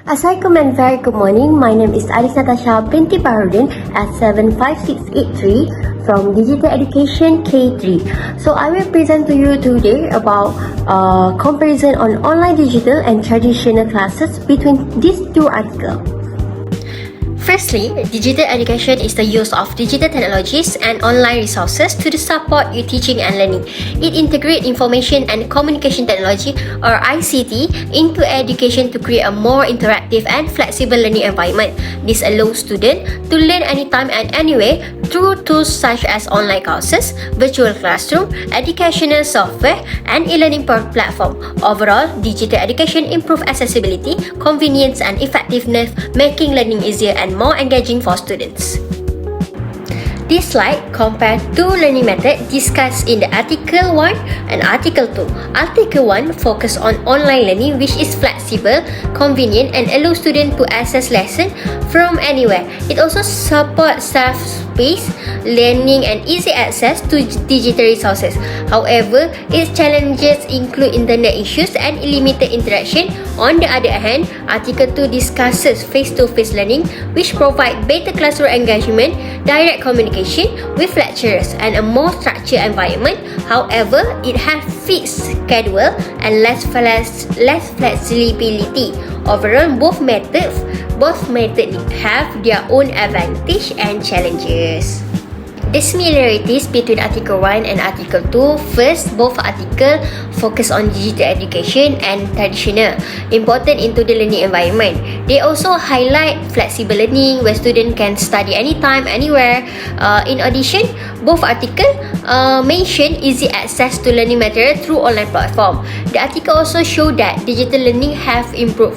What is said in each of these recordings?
Assalamualaikum and very good morning. My name is Alice Natasha binti Baharudin at S75683 from Digital Education K3. So I will present to you today about comparison on online digital and traditional classes between these two articles. Firstly, digital education is the use of digital technologies and online resources to support your teaching and learning. It integrates information and communication technology or ICT into education to create a more interactive and flexible learning environment. This allows students to learn anytime and anywhere through tools such as online courses, virtual classroom, educational software, and e-learning platform. Overall, digital education improves accessibility, convenience, and effectiveness, making learning easier and more engaging for students. This slide compares two learning methods discussed in the Article 1 and Article 2. Article 1 focuses on online learning, which is flexible, convenient, and allows students to access lessons from anywhere. It also supports self-paced learning and easy access to digital resources. However, its challenges include internet issues and limited interaction. On the other hand, Article 2 discusses face-to-face learning, which provides better classroom engagement, direct communication with lecturers, and a more structured environment. However, it has fixed schedule and less flexibility. Overall, both methods have their own advantage and challenges. The similarities between Article 1 and Article 2. First, both articles focus on digital education and traditional, important into the learning environment. They also highlight flexible learning where students can study anytime, anywhere. In addition, both articles mention easy access to learning material through online platform. The article also show that digital learning help improve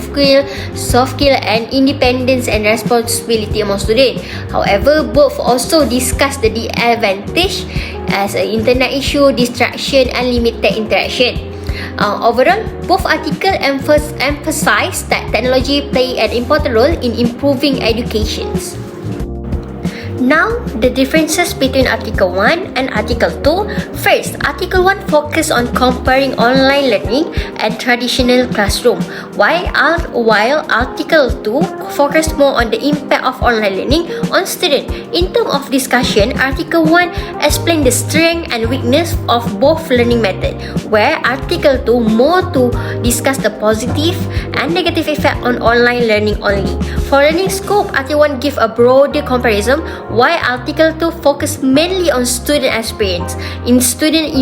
skill, soft skill, and independence and responsibility among students. However, both also discuss the disadvantage as an internet issue, distraction, and limited interaction. Overall, both articles emphasize that technology play an important role in improving education. Now, the differences between Article 1 and Article 2. First, Article 1 focuses on comparing online learning and traditional classroom, while Article 2 focuses more on the impact of online learning on students. In terms of discussion, Article 1 explains the strength and weakness of both learning methods, where Article 2 more to discuss the positive and negative effect on online learning only. For learning scope, Article 1 gives a broader comparison, while Article 2 focus mainly on student experience. In student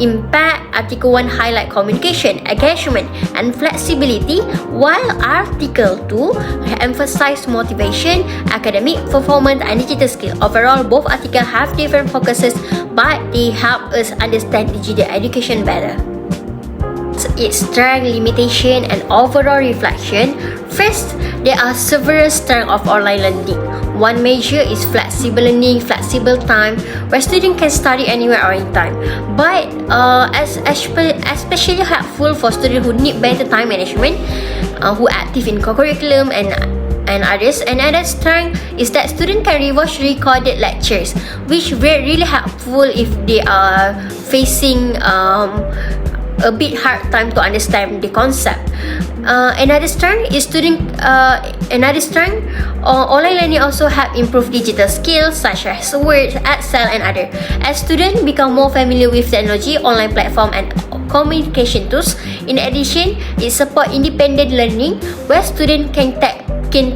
impact, Article 1 highlight communication, engagement, and flexibility, while Article 2 emphasize motivation, academic performance, and digital skill. Overall, both articles have different focuses, but they help us understand digital education better. Its strength, limitation, and overall reflection. First, there are several strengths of online learning. One major is flexible learning, flexible time, where students can study anywhere or anytime. But especially helpful for students who need better time management, who are active in co-curriculum and others. Another strength is that students can rewatch recorded lectures, which really helpful if they are facing a bit hard time to understand the concept. Another strength is online learning also help improve digital skills such as Word, Excel, and other. As students become more familiar with technology, online platform, and communication tools. In addition, it support independent learning where students can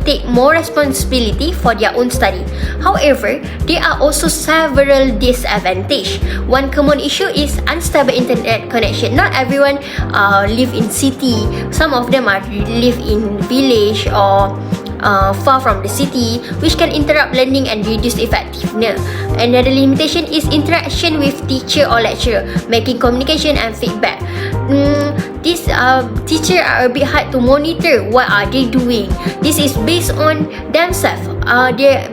take more responsibility for their own study. However, there are also several disadvantages. One common issue is unstable internet connection. Not everyone live in city. Some of them live in village or far from the city, which can interrupt learning and reduce effectiveness. Another limitation is interaction with teacher or lecturer, making communication and feedback. These teachers are a bit hard to monitor what are they doing. This is based on themselves.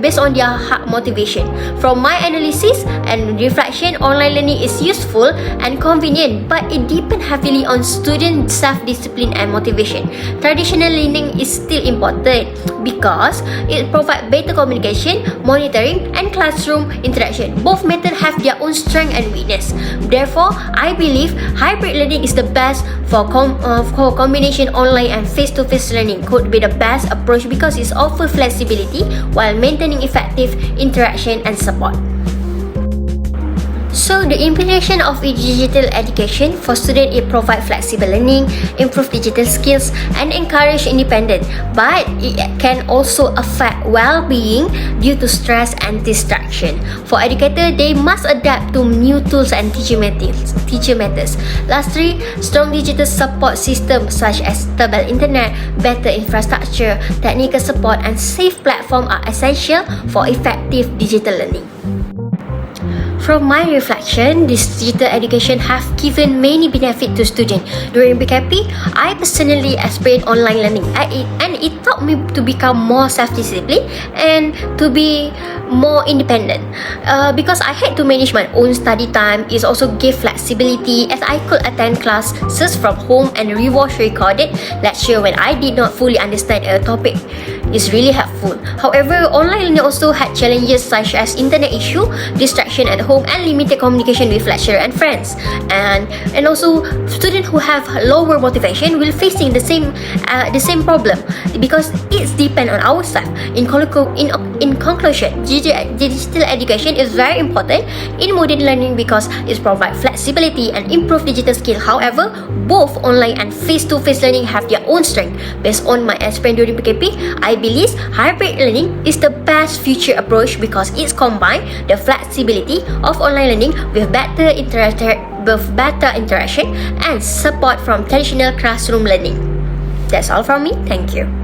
based on their motivation. From my analysis and reflection, online learning is useful and convenient, but it depends heavily on student self-discipline and motivation. Traditional learning is still important because it provides better communication, monitoring, and classroom interaction. Both methods have their own strength and weakness. Therefore, I believe hybrid learning is the best for combination online and face-to-face learning could be the best approach because it offers flexibility while maintaining effective interaction and support. So the implication of digital education for students is provide flexible learning, improve digital skills, and encourage independence. But it can also affect well-being due to stress and distraction. For educators, they must adapt to new tools and teaching methods. Lastly, strong digital support systems such as stable internet, better infrastructure, technical support, and safe platform are essential for effective digital learning. From my reflection, this digital education have given many benefits to students. During BKP, I personally experienced online learning and it taught me to become more self-disciplined and to be more independent. Because I had to manage my own study time, it also gave flexibility as I could attend classes from home and rewatch recorded lecture when I did not fully understand a topic. It's really helpful. However, online learning also had challenges such as internet issue, distraction at home, and limited communication with lecturer and friends. And also, students who have lower motivation will facing the same problem because it's depend on ourselves. In conclusion, digital education is very important in modern learning because it provides flexibility and improve digital skill. However, both online and face-to-face learning have their own strength. Based on my experience during PKP, I believe hybrid learning is the best future approach because it combines the flexibility of online learning with better interaction and support from traditional classroom learning. That's all from me. Thank you.